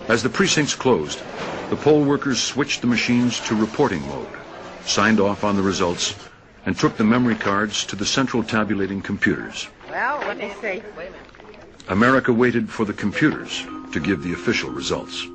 As the precincts closed, the poll workers switched the machines to reporting mode, signed off on the results, and took the memory cards to the central tabulating computers. Well, what do you say? America waited for the computers to give the official results.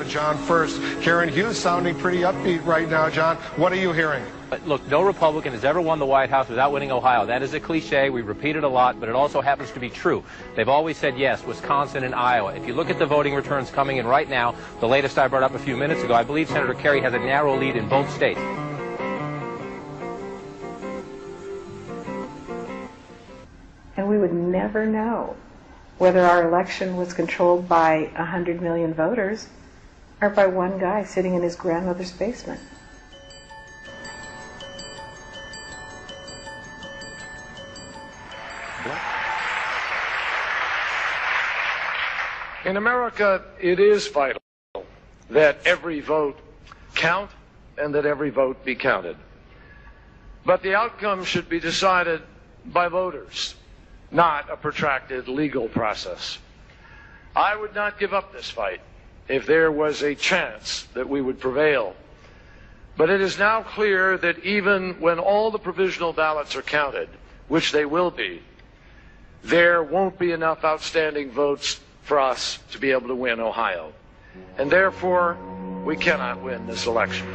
John first. Karen Hughes sounding pretty upbeat right now. John, what are you hearing? Look, no Republican has ever won the White House without winning Ohio. That is a cliche. We repeat it a lot, but it also happens to be true. They've always said yes, Wisconsin and Iowa. If you look at the voting returns coming in right now, the latest I brought up a few minutes ago, I believe Senator Kerry has a narrow lead in both states. And we would never know whether our election was controlled by 100 million voters or by one guy sitting in his grandmother's basement. In America, it is vital that every vote count and that every vote be counted. But the outcome should be decided by voters, not a protracted legal process. I would not give up this fight if there was a chance that we would prevail. But it is now clear that even when all the provisional ballots are counted, which they will be, there won't be enough outstanding votes for us to be able to win Ohio. And therefore, we cannot win this election.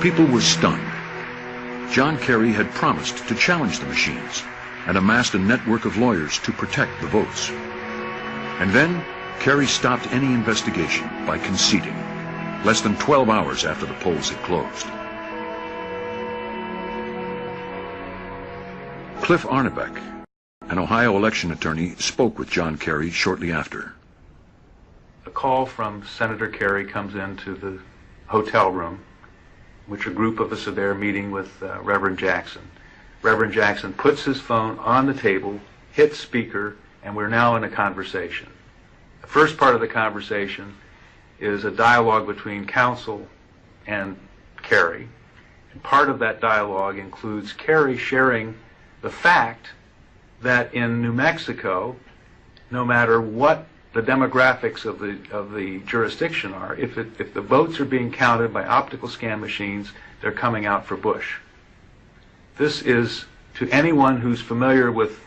People were stunned. John Kerry had promised to challenge the machines and amassed a network of lawyers to protect the votes. And then, Kerry stopped any investigation by conceding, less than 12 hours after the polls had closed. Cliff Arnebeck, an Ohio election attorney, spoke with John Kerry shortly after. A call from Senator Kerry comes into the hotel room, which a group of us are there meeting with Reverend Jackson. Reverend Jackson puts his phone on the table, hits speaker, and we're now in a conversation. The first part of the conversation is a dialogue between counsel and Kerry. And part of that dialogue includes Kerry sharing the fact that in New Mexico, no matter what the demographics of the jurisdiction are, if the votes are being counted by optical scan machines, they're coming out for Bush. This is, to anyone who's familiar with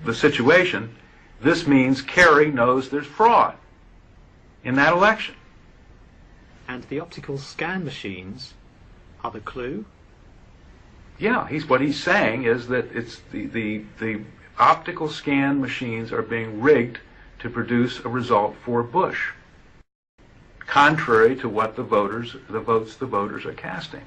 the situation, this means Kerry knows there's fraud in that election. And the optical scan machines are the clue? Yeah, what he's saying is that it's the optical scan machines are being rigged to produce a result for Bush, contrary to what the votes the voters are casting.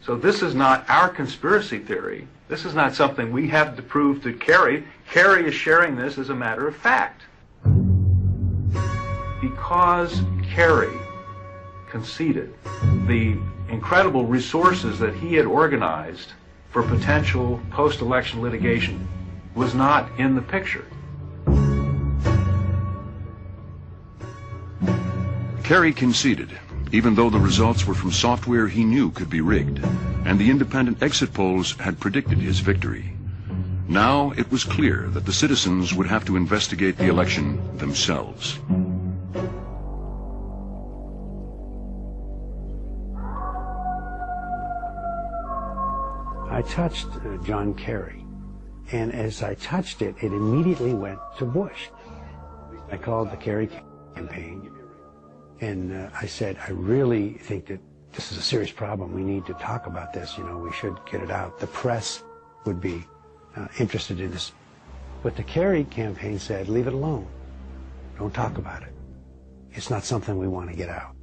So this is not our conspiracy theory. This is not something we have to prove to Kerry. Kerry is sharing this as a matter of fact. Because Kerry conceded, the incredible resources that he had organized for potential post-election litigation was not in the picture. Kerry conceded, even though the results were from software he knew could be rigged, and the independent exit polls had predicted his victory. Now it was clear that the citizens would have to investigate the election themselves. I touched John Kerry, and as I touched it, it immediately went to Bush. I called the Kerry campaign, and I said, I really think that this is a serious problem. We need to talk about this. You know, we should get it out. The press would be interested in this. But the Kerry campaign said, leave it alone. Don't talk about it. It's not something we want to get out.